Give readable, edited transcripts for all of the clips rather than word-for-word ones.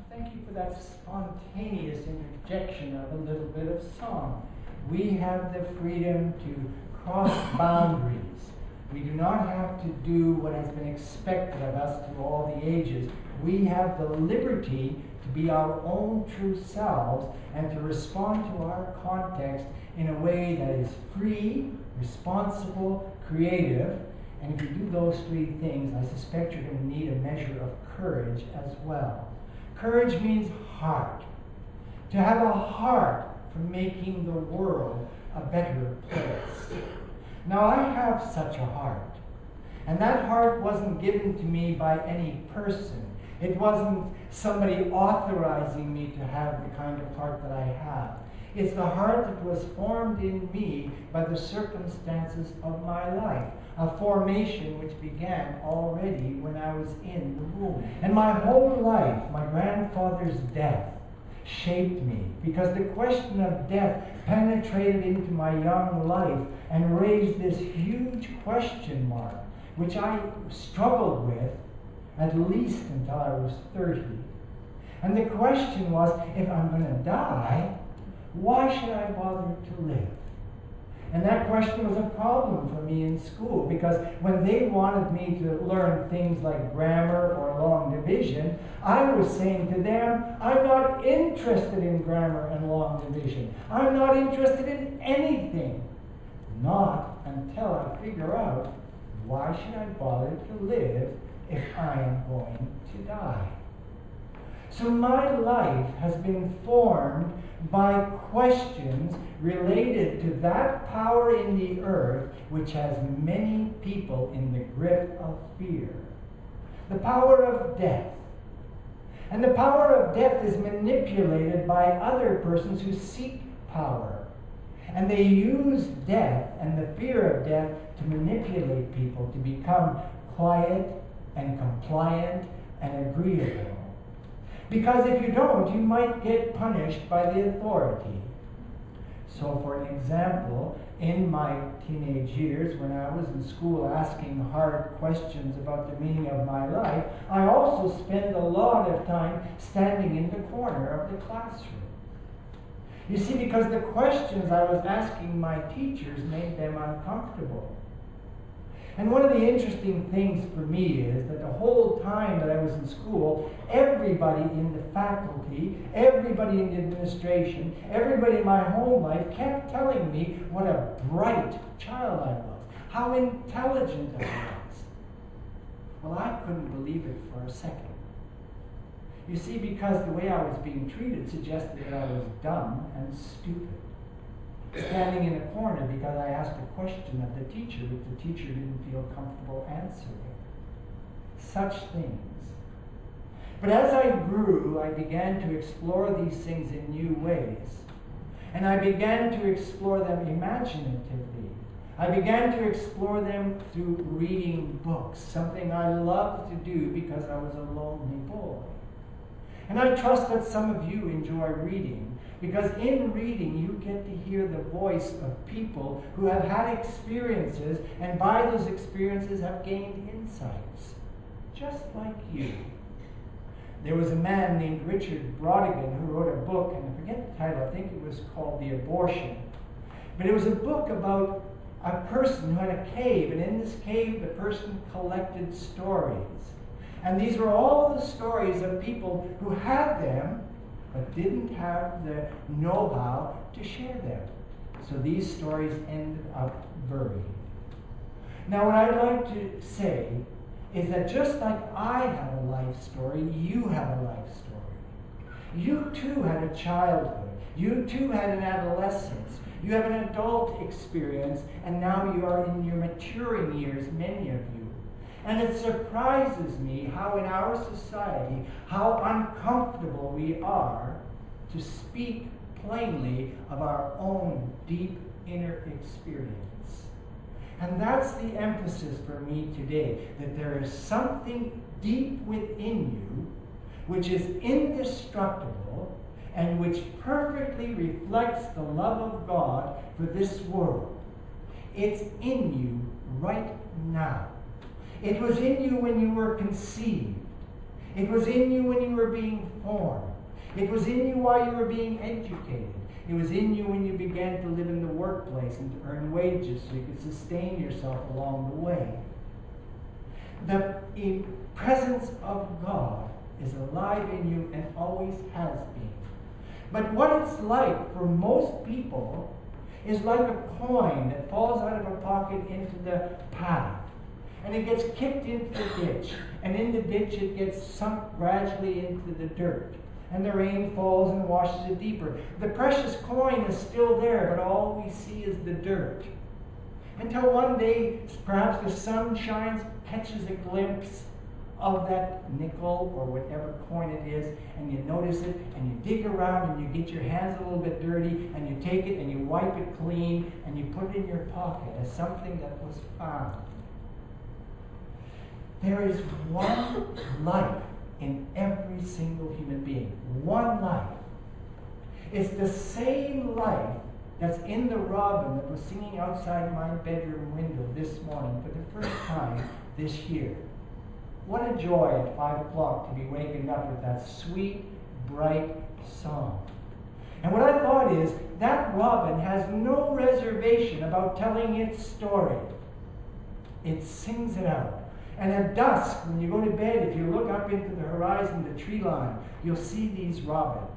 Thank you for that spontaneous interjection of a little bit of song. We have the freedom to cross boundaries. We do not have to do what has been expected of us through all the ages. We have the liberty to be our own true selves and to respond to our context in a way that is free, responsible, creative. And if you do those three things, I suspect you're going to need a measure of courage as well. Courage means heart. To have a heart for making the world a better place. Now, I have such a heart. And that heart wasn't given to me by any person. It wasn't somebody authorizing me to have the kind of heart that I have. It's the heart that was formed in me by the circumstances of my life. A formation which began already when I was in the womb. And my whole life, my grandfather's death shaped me, because the question of death penetrated into my young life and raised this huge question mark, which I struggled with at least until I was 30. And the question was, if I'm going to die, why should I bother to live? And that question was a problem for me in school, because when they wanted me to learn things like grammar or long division, I was saying to them, I'm not interested in grammar and long division. I'm not interested in anything. Not until I figure out, why should I bother to live if I am going to die? So my life has been formed by questions related to that power in the earth which has many people in the grip of fear. The power of death. And the power of death is manipulated by other persons who seek power. And they use death and the fear of death to manipulate people to become quiet and compliant and agreeable. Because if you don't, you might get punished by the authority. So for an example, in my teenage years, when I was in school asking hard questions about the meaning of my life, I also spent a lot of time standing in the corner of the classroom. You see, because the questions I was asking my teachers made them uncomfortable. And one of the interesting things for me is that the whole time that I was in school, everybody in the faculty, everybody in the administration, everybody in my home life kept telling me what a bright child I was, how intelligent I was. Well, I couldn't believe it for a second. You see, because the way I was being treated suggested that I was dumb and stupid. Standing in a corner because I asked a question of the teacher which the teacher didn't feel comfortable answering. Such things. But as I grew, I began to explore these things in new ways. And I began to explore them imaginatively. I began to explore them through reading books, something I loved to do because I was a lonely boy. And I trust that some of you enjoy reading, because in reading you get to hear the voice of people who have had experiences, and by those experiences have gained insights, just like you. There was a man named Richard Brodigan who wrote a book, and I forget the title, I think it was called The Abortion. But it was a book about a person who had a cave, and in this cave the person collected stories. And these were all the stories of people who had them, but didn't have the know-how to share them. So these stories ended up buried. Now, what I'd like to say is that just like I have a life story, you have a life story. You too had a childhood. You too had an adolescence. You have an adult experience, and now you are in your maturing years, many of you. And it surprises me how in our society, how uncomfortable we are to speak plainly of our own deep inner experience. And that's the emphasis for me today, that there is something deep within you which is indestructible and which perfectly reflects the love of God for this world. It's in you right now. It was in you when you were conceived. It was in you when you were being formed. It was in you while you were being educated. It was in you when you began to live in the workplace and to earn wages so you could sustain yourself along the way. The presence of God is alive in you and always has been. But what it's like for most people is like a coin that falls out of a pocket into the path. And it gets kicked into the ditch. And in the ditch it gets sunk gradually into the dirt. And the rain falls and washes it deeper. The precious coin is still there, but all we see is the dirt. Until one day, perhaps the sun shines, catches a glimpse of that nickel or whatever coin it is, and you notice it, and you dig around, and you get your hands a little bit dirty, and you take it and you wipe it clean, and you put it in your pocket as something that was found. There is one life in every single human being. One life. It's the same life that's in the robin that was singing outside my bedroom window this morning for the first time this year. What a joy at 5 o'clock to be waking up with that sweet, bright song. And what I thought is, that robin has no reservation about telling its story. It sings it out. And at dusk, when you go to bed, if you look up into the horizon, the tree line, you'll see these robins.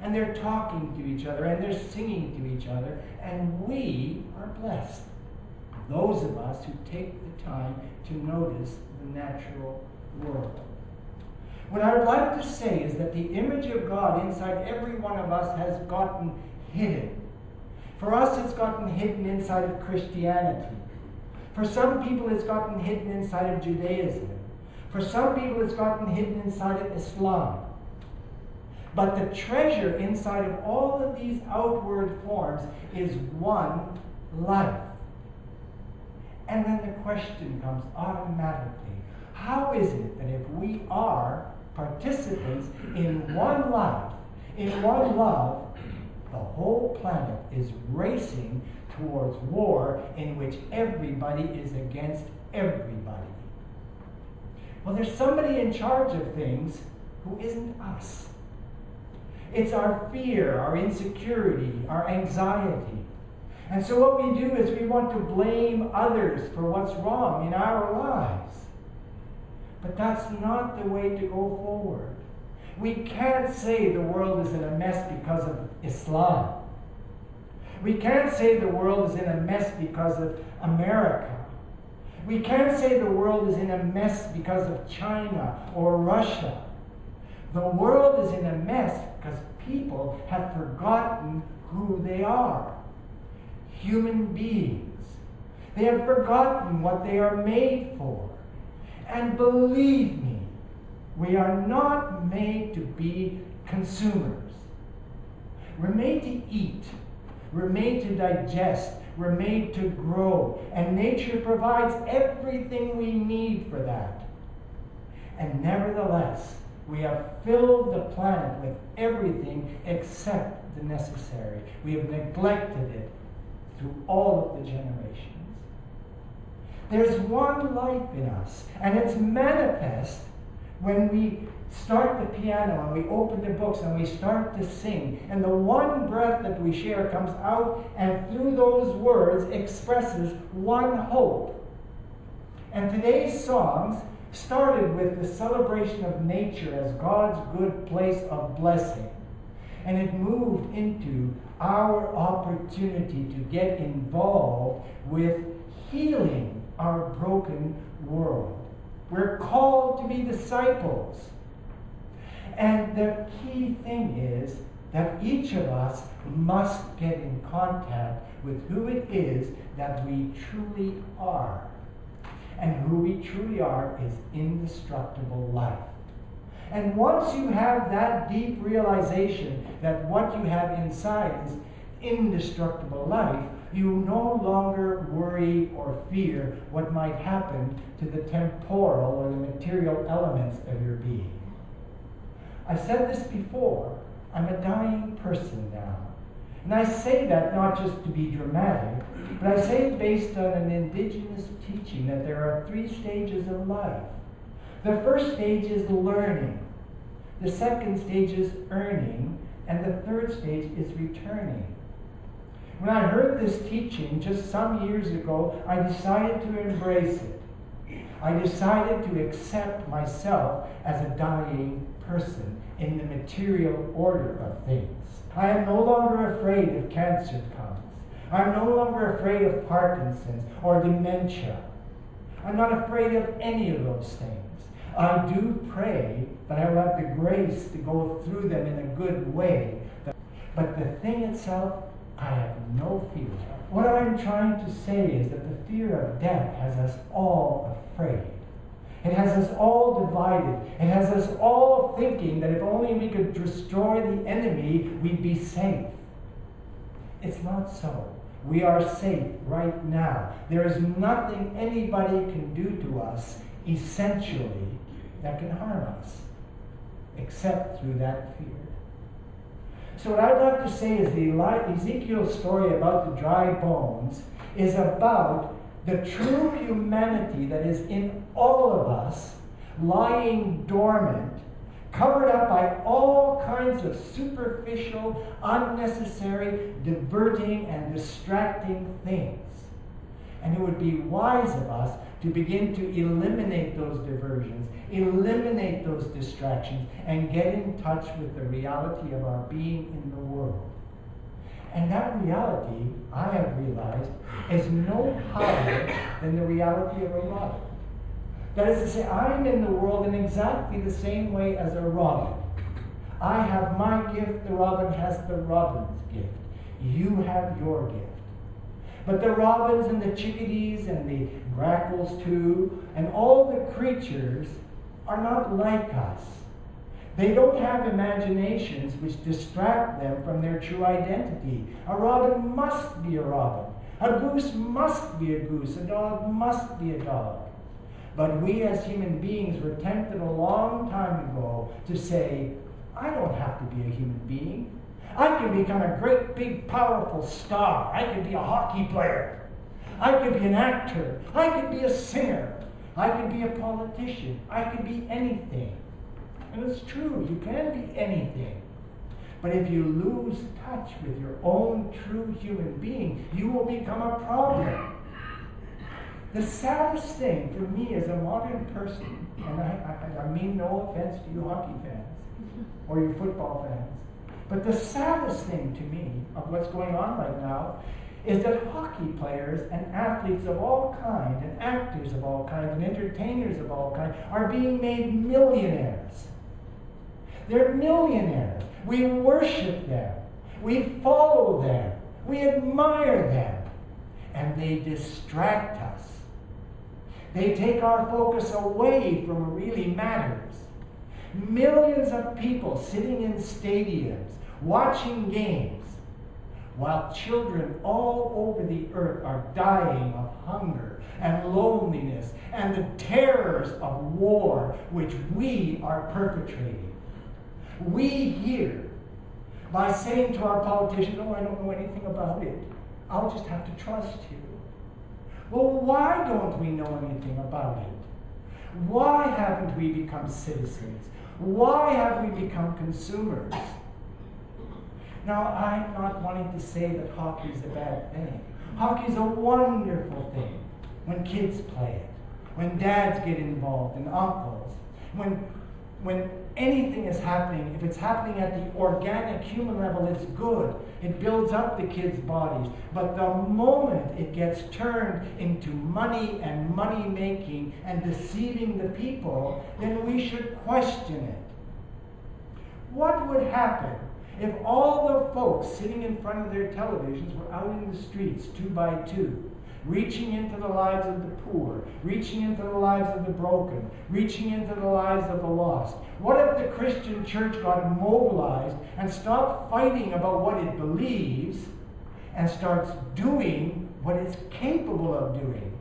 And they're talking to each other, and they're singing to each other, and we are blessed. Those of us who take the time to notice the natural world. What I would like to say is that the image of God inside every one of us has gotten hidden. For us, it's gotten hidden inside of Christianity. For some people, it's gotten hidden inside of Judaism. For some people, it's gotten hidden inside of Islam. But the treasure inside of all of these outward forms is one life. And then the question comes automatically, how is it that if we are participants in one life, in one love, the whole planet is racing towards war in which everybody is against everybody? Well, there's somebody in charge of things who isn't us. It's our fear, our insecurity, our anxiety. And so what we do is we want to blame others for what's wrong in our lives. But that's not the way to go forward. We can't say the world is in a mess because of Islam. We can't say the world is in a mess because of America. We can't say the world is in a mess because of China or Russia. The world is in a mess because people have forgotten who they are. Human beings. They have forgotten what they are made for. And believe me, we are not made to be consumers. We're made to eat. We're made to digest. We're made to grow. And nature provides everything we need for that. And nevertheless, we have filled the planet with everything except the necessary. We have neglected it through all of the generations. There's one life in us, and it's manifest when we start the piano and we open the books and we start to sing, and the one breath that we share comes out and through those words expresses one hope. And today's songs started with the celebration of nature as God's good place of blessing. And it moved into our opportunity to get involved with healing our broken world. We're called to be disciples. And the key thing is that each of us must get in contact with who it is that we truly are. And who we truly are is indestructible life. And once you have that deep realization that what you have inside is indestructible life, you no longer worry or fear what might happen to the temporal or the material elements of your being. I said this before, I'm a dying person now. And I say that not just to be dramatic, but I say it based on an indigenous teaching that there are 3 stages of life. The first stage is learning. The second stage is earning. And the third stage is returning. When I heard this teaching just some years ago, I decided to embrace it. I decided to accept myself as a dying person in the material order of things. I am no longer afraid if cancer comes. I'm no longer afraid of Parkinson's or dementia. I'm not afraid of any of those things. I do pray that I will have the grace to go through them in a good way. But the thing itself, I have no fear of. What I'm trying to say is that the fear of death has us all afraid. It has us all divided. It has us all thinking that if only we could destroy the enemy, we'd be safe. It's not so. We are safe right now. There is nothing anybody can do to us, essentially, that can harm us, except through that fear. So what I'd like to say is the Ezekiel story about the dry bones is about the true humanity that is in all of us, lying dormant, covered up by all kinds of superficial, unnecessary, diverting, and distracting things. And it would be wise of us to begin to eliminate those diversions, eliminate those distractions, and get in touch with the reality of our being in the world. And that reality, I have realized, is no higher than the reality of a robin. That is to say, I'm in the world in exactly the same way as a robin. I have my gift, the robin has the robin's gift. You have your gift. But the robins and the chickadees and the grackles too, and all the creatures are not like us. They don't have imaginations which distract them from their true identity. A robin must be a robin. A goose must be a goose. A dog must be a dog. But we as human beings were tempted a long time ago to say, I don't have to be a human being. I can become a great, big, powerful star. I could be a hockey player. I could be an actor. I could be a singer. I could be a politician. I could be anything. And it's true, you can be anything. But if you lose touch with your own true human being, you will become a problem. The saddest thing for me as a modern person, and I mean no offense to you hockey fans or you football fans, but the saddest thing to me of what's going on right now is that hockey players and athletes of all kinds, and actors of all kinds, and entertainers of all kinds are being made millionaires. They're millionaires. We worship them. We follow them. We admire them. And they distract us. They take our focus away from what really matters. Millions of people sitting in stadiums, watching games, while children all over the earth are dying of hunger and loneliness and the terrors of war which we are perpetrating. We here, by saying to our politicians, oh, I don't know anything about it, I'll just have to trust you. Well, why don't we know anything about it? Why haven't we become citizens? Why have we become consumers? Now, I'm not wanting to say that hockey is a bad thing. Hockey is a wonderful thing when kids play it, when dads get involved and uncles, when anything is happening, if it's happening at the organic human level, it's good. It builds up the kids' bodies. But the moment it gets turned into money and money making and deceiving the people, then we should question it. What would happen if all the folks sitting in front of their televisions were out in the streets 2 by 2? Reaching into the lives of the poor, reaching into the lives of the broken, reaching into the lives of the lost. What if the Christian church got mobilized and stopped fighting about what it believes and starts doing what it's capable of doing?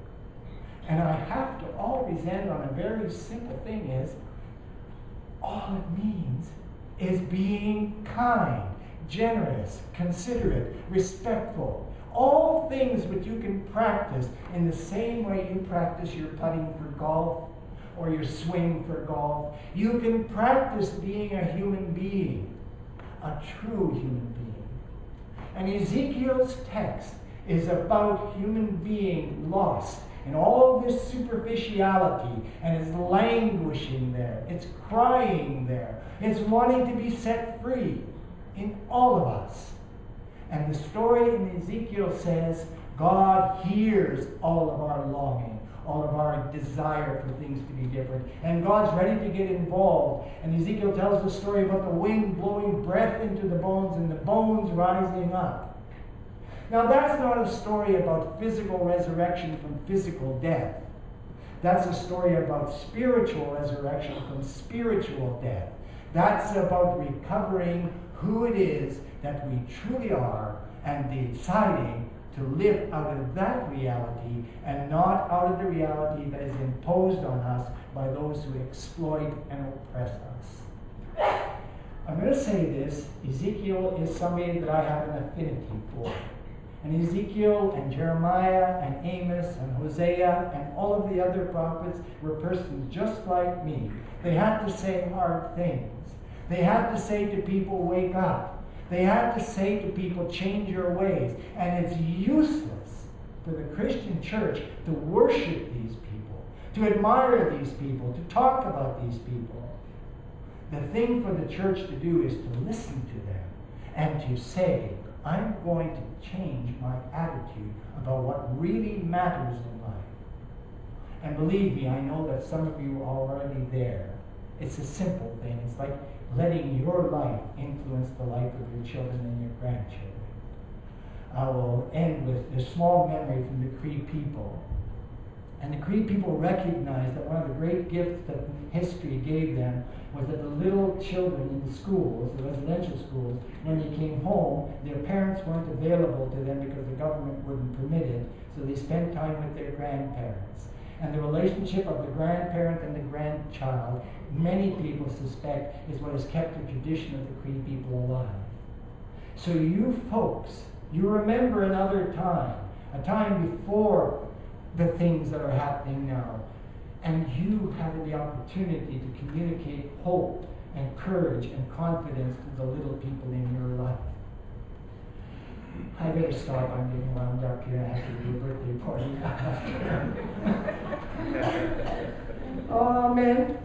And I have to always end on a very simple thing is, all it means is being kind, generous, considerate, respectful. All things which you can practice in the same way you practice your putting for golf, or your swing for golf. You can practice being a human being, a true human being. And Ezekiel's text is about human being lost in all this superficiality, and it's languishing there. It's crying there. It's wanting to be set free in all of us. And the story in Ezekiel says God hears all of our longing, all of our desire for things to be different. And God's ready to get involved. And Ezekiel tells the story about the wind blowing breath into the bones and the bones rising up. Now, that's not a story about physical resurrection from physical death. That's a story about spiritual resurrection from spiritual death. That's about recovering who it is that we truly are and deciding to live out of that reality and not out of the reality that is imposed on us by those who exploit and oppress us. I'm going to say this. Ezekiel is somebody that I have an affinity for. And Ezekiel and Jeremiah and Amos and Hosea and all of the other prophets were persons just like me. They had to say hard things. They had to say to people, wake up. They had to say to people, change your ways. And it's useless for the Christian church to worship these people, to admire these people, to talk about these people. The thing for the church to do is to listen to them and to say, I'm going to change my attitude about what really matters in life. And believe me, I know that some of you are already there. It's a simple thing. It's like letting your life influence the life of your children and your grandchildren. I will end with a small memory from the Cree people. And the Cree people recognized that one of the great gifts that history gave them was that the little children in the schools, the residential schools, when they came home, their parents weren't available to them because the government wouldn't permit it, so they spent time with their grandparents. And the relationship of the grandparent and the grandchild, many people suspect, is what has kept the tradition of the Cree people alive. So you folks, you remember another time, a time before the things that are happening now. And you have the opportunity to communicate hope and courage and confidence to the little people in your life. I better stop. I'm getting wound up here. I have to do a birthday party after. Amen.